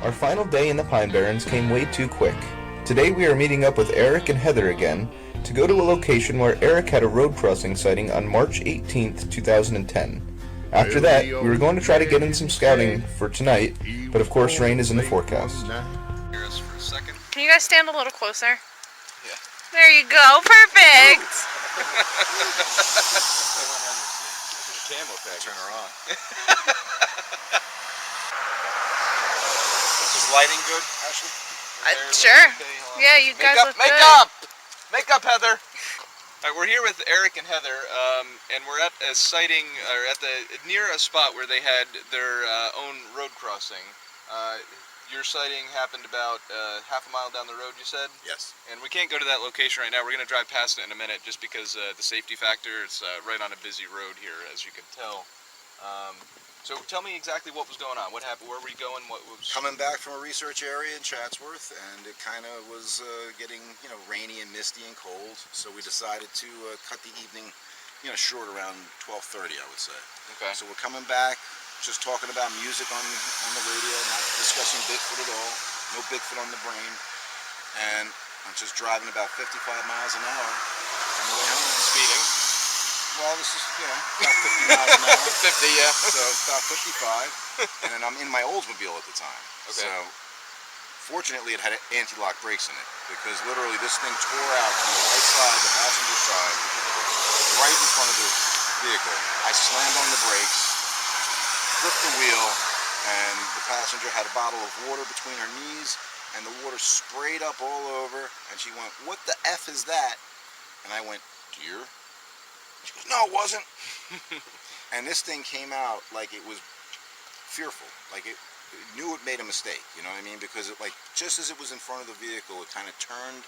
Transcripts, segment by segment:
Our final day in the Pine Barrens came way too quick. Today we are meeting up with Eric and Heather again to go to a location where Eric had a road crossing sighting on March 18th, 2010. After that, we were going to try to get in some scouting for tonight, but of course rain is in the forecast. Can you guys stand a little closer? Yeah. There you go, perfect! Camo pack. Turn her on. Is lighting good, Ashley? Sure. Okay, yeah, you guys look good. Make up, Heather! Alright, we're here with Eric and Heather, and we're at a sighting, or near a spot where they had their own road crossing. Your sighting happened about half a mile down the road, you said? Yes. And we can't go to that location right now. We're going to drive past it in a minute just because the safety factor. It's right on a busy road here, as you can tell. So tell me exactly what was going on. What happened? Where were you going? What was... Coming back from a research area in Chatsworth, and it kind of was getting, rainy and misty and cold. So we decided to cut the evening, short around 12:30, I would say. Okay. So we're coming back, just talking about music on the radio, not discussing Bigfoot at all. No Bigfoot on the brain. And I'm just driving about 55 miles an hour on the way home. Speeding? Well, this is, about 50 miles an hour. 50, yeah. So it's about 55. And then I'm in my Oldsmobile at the time. Okay. So fortunately it had anti-lock brakes in it, because literally this thing tore out from the right side, the passenger side, right in front of the vehicle. I slammed on the brakes, flipped the wheel, and the passenger had a bottle of water between her knees, and the water sprayed up all over, and she went, "What the F is that?" And I went, "Deer?" She goes, "No, it wasn't." And this thing came out like it was fearful, like it knew it made a mistake, you know what I mean? Because it, just as it was in front of the vehicle, it kind of turned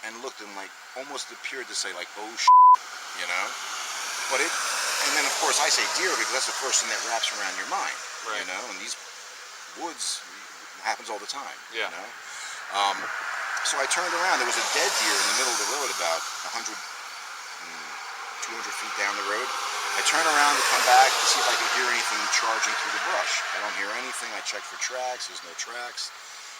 and looked and almost appeared to say "oh shit," But and then of course I say deer because that's the first thing that wraps around your mind, right. And these woods happens all the time, yeah. So I turned around. There was a dead deer in the middle of the road, about 100, 200 feet down the road. I turn around to come back to see if I could hear anything charging through the brush. I don't hear anything. I check for tracks. There's no tracks.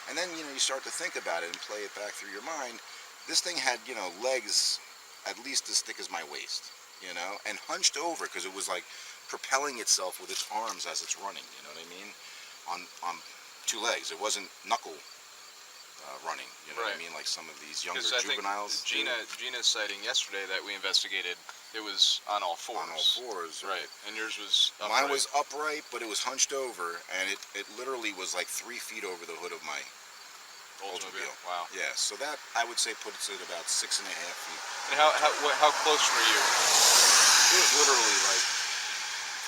And then, you start to think about it and play it back through your mind. This thing had, legs at least as thick as my waist, and hunched over because it was propelling itself with its arms as it's running, you know what I mean? On two legs. It wasn't knuckle running, you know right. what I mean? Like some of these younger I juveniles. Think Gina's sighting yesterday that we investigated, it was on all fours. On all fours, right. And yours was upright. Mine was upright, but it was hunched over, and it literally was 3 feet over the hood of my Oldsmobile. Wow. Yeah, so that I would say puts it about 6.5 feet. And how close were you? It was literally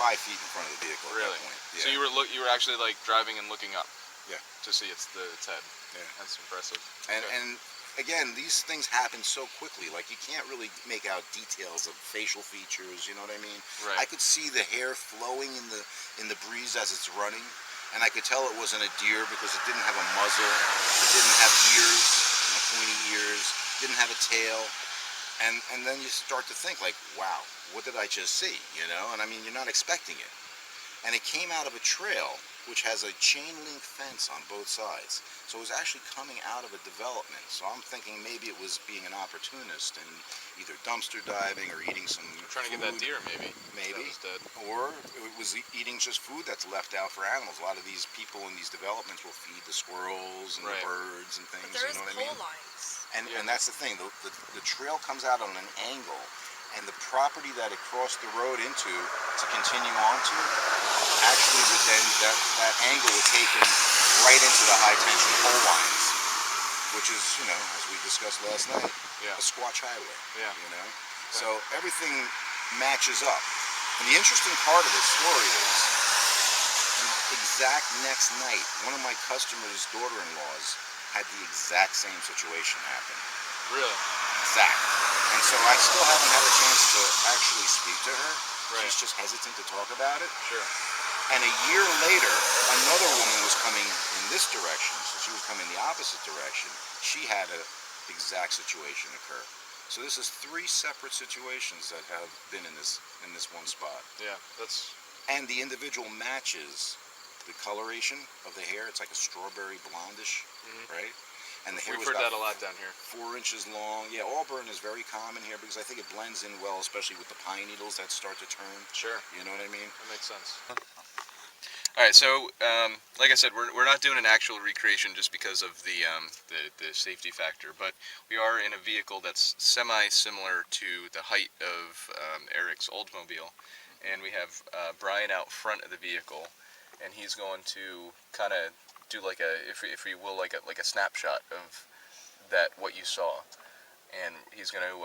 5 feet in front of the vehicle. Really? At that point. Yeah. So you were actually driving and looking up. Yeah. To see its head. Yeah. That's impressive. And again, these things happen so quickly. You can't really make out details of facial features. You know what I mean? Right. I could see the hair flowing in the breeze as it's running, and I could tell it wasn't a deer because it didn't have a muzzle, it didn't have ears, pointy ears, didn't have a tail, and then you start to think wow, what did I just see? And I mean, you're not expecting it, and it came out of a trail which has a chain link fence on both sides. So it was actually coming out of a development. So I'm thinking maybe it was being an opportunist and either dumpster diving or eating some trying to get that deer, maybe. Maybe. That was dead. Or it was eating just food that's left out for animals. A lot of these people in these developments will feed the squirrels and right. the birds and things. But there is you know what I mean? lines. And that's the thing. The trail comes out on an angle, and the property that it crossed the road into to continue onto actually would then, that angle would take him right into the high tension pole lines, which is, as we discussed last night, yeah. a Sasquatch highway. Yeah. Okay. So everything matches up. And the interesting part of this story is the exact next night, one of my customers' daughter-in-laws had the exact same situation happen. Really? Exact. And so I still haven't had a chance to actually speak to her. Right. She's just hesitant to talk about it. Sure. And a year later, another woman was coming in this direction, so she was coming the opposite direction. She had an exact situation occur. So this is 3 separate situations that have been in this one spot. Yeah, that's... And the individual matches coloration of the hair. It's like a strawberry blondish, right? And the hair We've was heard about that a lot down here. 4 inches long. Yeah, auburn is very common here because I think it blends in well, especially with the pine needles that start to turn. Sure. You know what I mean? That makes sense. All right, so like I said, we're not doing an actual recreation just because of the safety factor, but we are in a vehicle that's semi-similar to the height of Eric's Oldsmobile, and we have Brian out front of the vehicle, and he's going to kind of do like a, if you will, like a snapshot of what you saw, and he's going to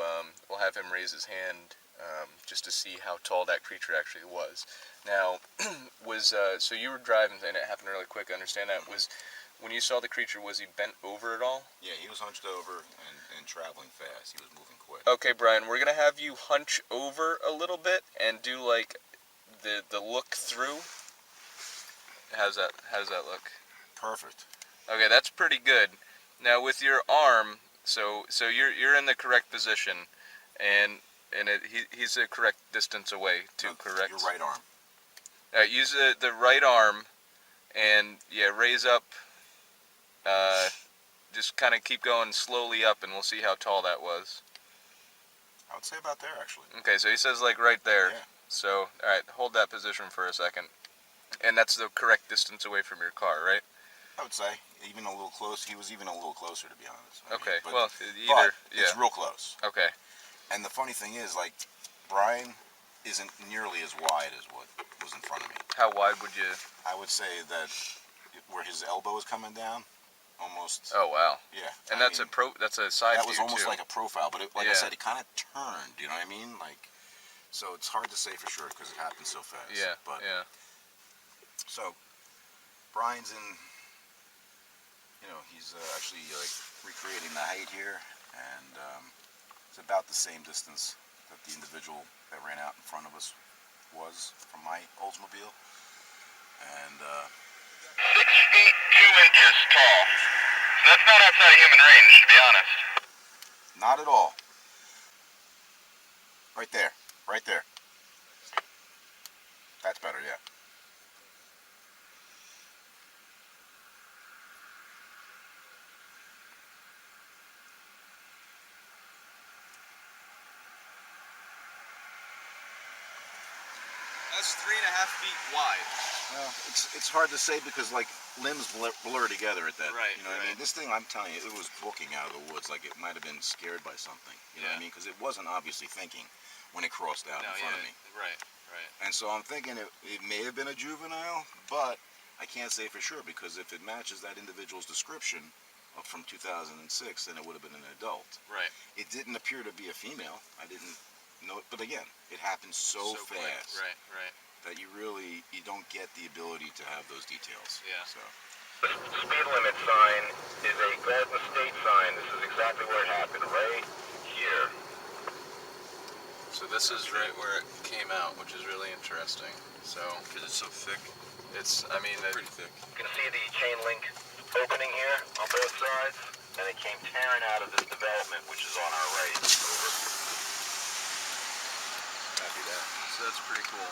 we'll have him raise his hand just to see how tall that creature actually was. Now, so you were driving and it happened really quick. I understand that. Was when you saw the creature, was he bent over at all? Yeah, he was hunched over and traveling fast. He was moving quick. Okay, Brian, we're gonna have you hunch over a little bit and do like the look through. How does that look? Perfect. Okay, that's pretty good. Now with your arm, so you're in the correct position, and he's the correct distance away too, correct? Your right arm. Use the right arm, and yeah, raise up. Just kind of keep going slowly up, and we'll see how tall that was. I would say about there, actually. Okay, so he says like right there. Yeah. So, all right, hold that position for a second. And that's the correct distance away from your car, right? I would say even a little close. He was even a little closer, to be honest. Okay, but, well, either, yeah. It's real close. Okay. And the funny thing is, like, Brian isn't nearly as wide as what was in front of me. How wide would you? I would say that where his elbow is coming down, almost. Oh wow. Yeah. And that's a side That view was almost too. like a profile, but like Yeah. I said, it kind of turned. You know what I mean? Like, so it's hard to say for sure because it happened so fast. Yeah. But yeah. so Brian's in. You know, he's actually like recreating the height here, and it's about the same distance that the individual that ran out in front of us was from my Oldsmobile. And 6 feet 2 inches tall. So that's not outside of human range, to be honest. not at all. Right there. Right there. That's better, yeah. That's 3.5 feet wide. Well, it's hard to say because like limbs blur together at that. Right, You know what I mean? right. This thing, I'm telling you, it was booking out of the woods like it might have been scared by something. You know what I Yeah. mean? Because it wasn't obviously thinking when it crossed out in front of me. Right, right. And so I'm thinking it may have been a juvenile, but I can't say for sure because if it matches that individual's description from 2006, then it would have been an adult. Right. It didn't appear to be a female. I didn't know it, but again, it happened so quick. fast Right, right. that you don't get the ability to have those details. Yeah. So. The speed limit sign is a Garden State sign. This is exactly where it happened, right here. So this is right where it came out, which is really interesting. So, Because it's so thick. it's, I mean, Pretty thick. You can see the chain link opening here on both sides, and it came tearing out of this development, which is on our right. Over. Copy that. so that's pretty cool.